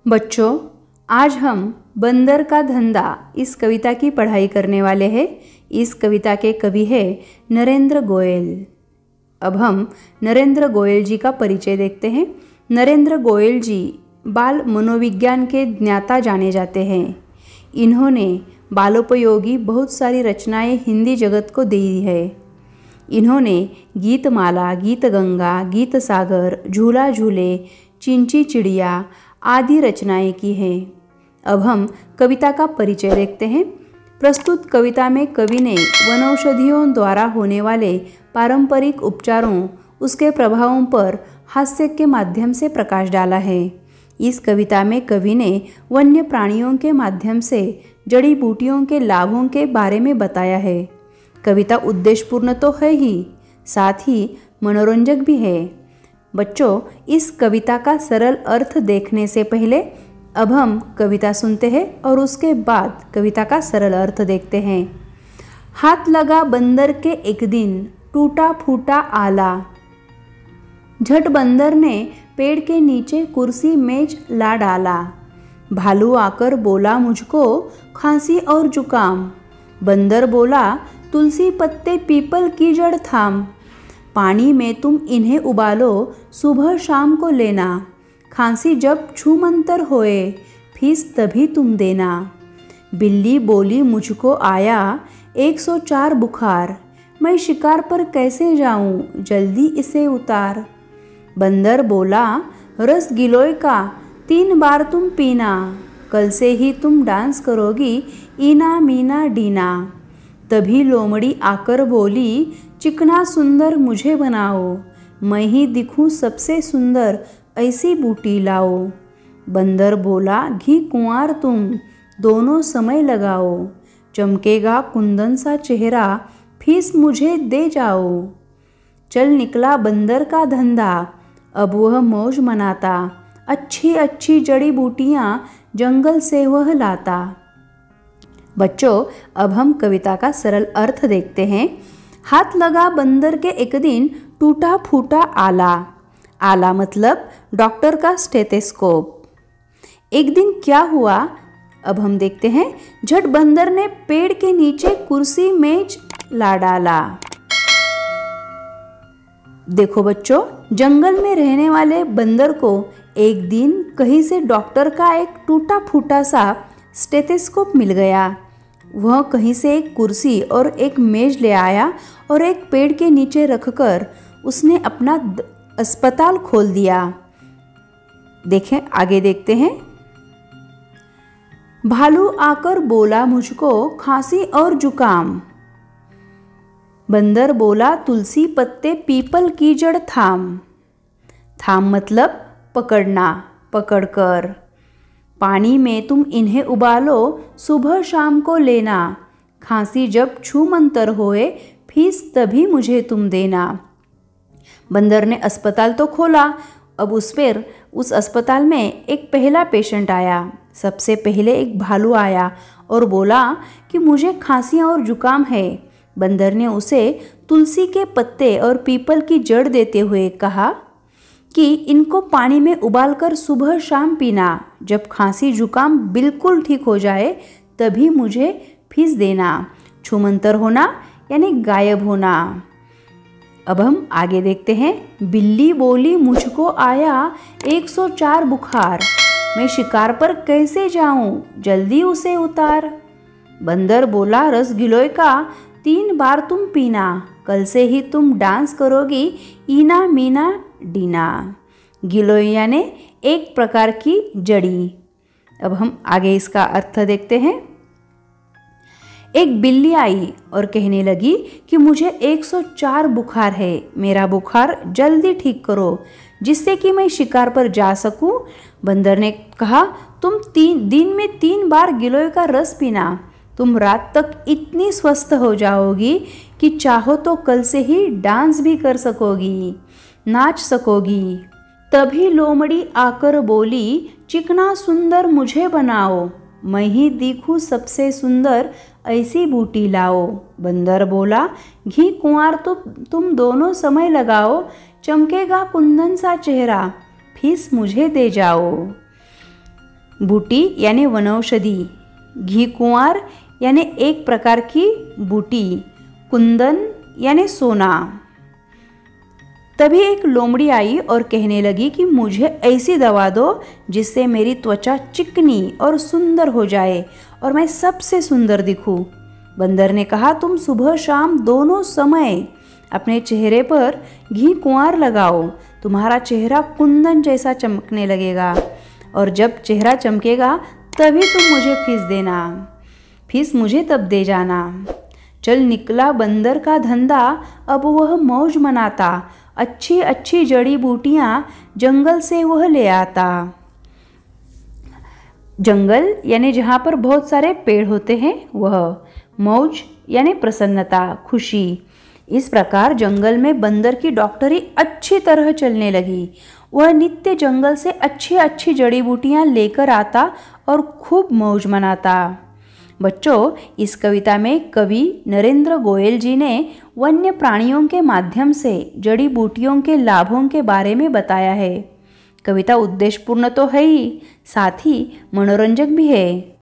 बच्चों, आज हम बंदर का धंधा इस कविता की पढ़ाई करने वाले हैं। इस कविता के कवि हैं नरेंद्र गोयल। अब हम नरेंद्र गोयल जी का परिचय देखते हैं। नरेंद्र गोयल जी बाल मनोविज्ञान के ज्ञाता जाने जाते हैं। इन्होंने बालोपयोगी बहुत सारी रचनाएं हिंदी जगत को दी है। इन्होंने गीतमाला, गीतगंगा, गीत सागर, झूला झूले, चिंची चिड़िया आदि रचनाएं की हैं। अब हम कविता का परिचय देखते हैं। प्रस्तुत कविता में कवि ने वनौषधियों द्वारा होने वाले पारंपरिक उपचारों, उसके प्रभावों पर हास्य के माध्यम से प्रकाश डाला है। इस कविता में कवि ने वन्य प्राणियों के माध्यम से जड़ी बूटियों के लाभों के बारे में बताया है। कविता उद्देश्यपूर्ण तो है ही, साथ ही मनोरंजक भी है। बच्चों, इस कविता का सरल अर्थ देखने से पहले अब हम कविता सुनते हैं और उसके बाद कविता का सरल अर्थ देखते हैं। हाथ लगा बंदर के एक दिन, टूटा फूटा आला। झट बंदर ने पेड़ के नीचे कुर्सी मेज ला डाला। भालू आकर बोला मुझको खांसी और जुकाम। बंदर बोला तुलसी पत्ते पीपल की जड़ थाम। पानी में तुम इन्हें उबालो, सुबह शाम को लेना। खांसी जब छूमंतर होए, फीस तभी तुम देना। बिल्ली बोली मुझको आया 104 बुखार। मैं शिकार पर कैसे जाऊं, जल्दी इसे उतार। बंदर बोला रस गिलोय का 3 बार तुम पीना। कल से ही तुम डांस करोगी ईना मीना डीना। तभी लोमड़ी आकर बोली चिकना सुंदर मुझे बनाओ। मैं ही दिखूं सबसे सुंदर, ऐसी बूटी लाओ। बंदर बोला घी कुंवार तुम दोनों समय लगाओ। चमकेगा कुंदन सा चेहरा, फीस मुझे दे जाओ। चल निकला बंदर का धंधा, अब वह मौज मनाता। अच्छी अच्छी जड़ी बूटियाँ जंगल से वह लाता। बच्चों, अब हम कविता का सरल अर्थ देखते हैं। हाथ लगा बंदर के एक दिन, टूटा फूटा आला। आला मतलब डॉक्टर का स्टेथोस्कोप। एक दिन क्या हुआ, अब हम देखते हैं। झट बंदर ने पेड़ के नीचे कुर्सी मेज ला डाला। देखो बच्चों, जंगल में रहने वाले बंदर को एक दिन कहीं से डॉक्टर का एक टूटा फूटा सा स्टेथोस्कोप मिल गया। वह कहीं से एक कुर्सी और एक मेज ले आया और एक पेड़ के नीचे रखकर उसने अपना अस्पताल खोल दिया। देखें, आगे देखते हैं। भालू आकर बोला मुझको खांसी और जुकाम। बंदर बोला तुलसी पत्ते पीपल की जड़ थाम। थाम मतलब पकड़ना, पकड़कर। पानी में तुम इन्हें उबालो, सुबह शाम को लेना। खांसी जब छूमंतर होए, फीस तभी मुझे तुम देना। बंदर ने अस्पताल तो खोला। अब उस अस्पताल में एक पहला पेशेंट आया। सबसे पहले एक भालू आया और बोला कि मुझे खांसी और जुकाम है। बंदर ने उसे तुलसी के पत्ते और पीपल की जड़ देते हुए कहा कि इनको पानी में उबालकर सुबह शाम पीना। जब खांसी जुकाम बिल्कुल ठीक हो जाए तभी मुझे फीस देना। छूमंतर होना यानी गायब होना। अब हम आगे देखते हैं। बिल्ली बोली मुझको आया 104 बुखार। मैं शिकार पर कैसे जाऊं, जल्दी उसे उतार। बंदर बोला रस गिलोय का 3 बार तुम पीना। कल से ही तुम डांस करोगी ईना मीना डीना। गिलोय यानी एक प्रकार की जड़ी। अब हम आगे इसका अर्थ देखते हैं। एक बिल्ली आई और कहने लगी कि मुझे 104 बुखार है। मेरा बुखार जल्दी ठीक करो जिससे कि मैं शिकार पर जा सकूं। बंदर ने कहा तुम दिन में 3 बार गिलोय का रस पीना। तुम रात तक इतनी स्वस्थ हो जाओगी कि चाहो तो कल से ही डांस भी कर सकोगी, नाच सकोगी। तभी लोमड़ी आकर बोली चिकना सुंदर मुझे बनाओ। मैं ही दिखूं सबसे सुंदर, ऐसी बूटी लाओ। बंदर बोला घी कुंवार तो तुम दोनों समय लगाओ। चमकेगा कुंदन सा चेहरा, फीस मुझे दे जाओ। बूटी यानी वनौषधि, घी कुंवार यानी एक प्रकार की बूटी, कुंदन यानी सोना। तभी एक लोमड़ी आई और कहने लगी कि मुझे ऐसी दवा दो जिससे मेरी त्वचा चिकनी और सुंदर हो जाए और मैं सबसे सुंदर दिखूं। बंदर ने कहा, तुम सुबह शाम दोनों समय अपने चेहरे पर घी कुंवार लगाओ, तुम्हारा चेहरा कुंदन जैसा चमकने लगेगा और जब चेहरा चमकेगा तभी तुम मुझे फीस देना। फीस मुझे तब दे जाना। चल निकला बंदर का धंधा, अब वह मौज मनाता, अच्छी अच्छी जड़ी बूटियां जंगल से वह ले आता। जंगल यानी जहाँ पर बहुत सारे पेड़ होते हैं वह, मौज यानी प्रसन्नता, खुशी। इस प्रकार जंगल में बंदर की डॉक्टरी अच्छी तरह चलने लगी। वह नित्य जंगल से अच्छी अच्छी जड़ी बूटियां लेकर आता और खूब मौज मनाता। बच्चों, इस कविता में कवि नरेंद्र गोयल जी ने वन्य प्राणियों के माध्यम से जड़ी बूटियों के लाभों के बारे में बताया है। कविता उद्देश्यपूर्ण तो है ही, साथ ही मनोरंजक भी है।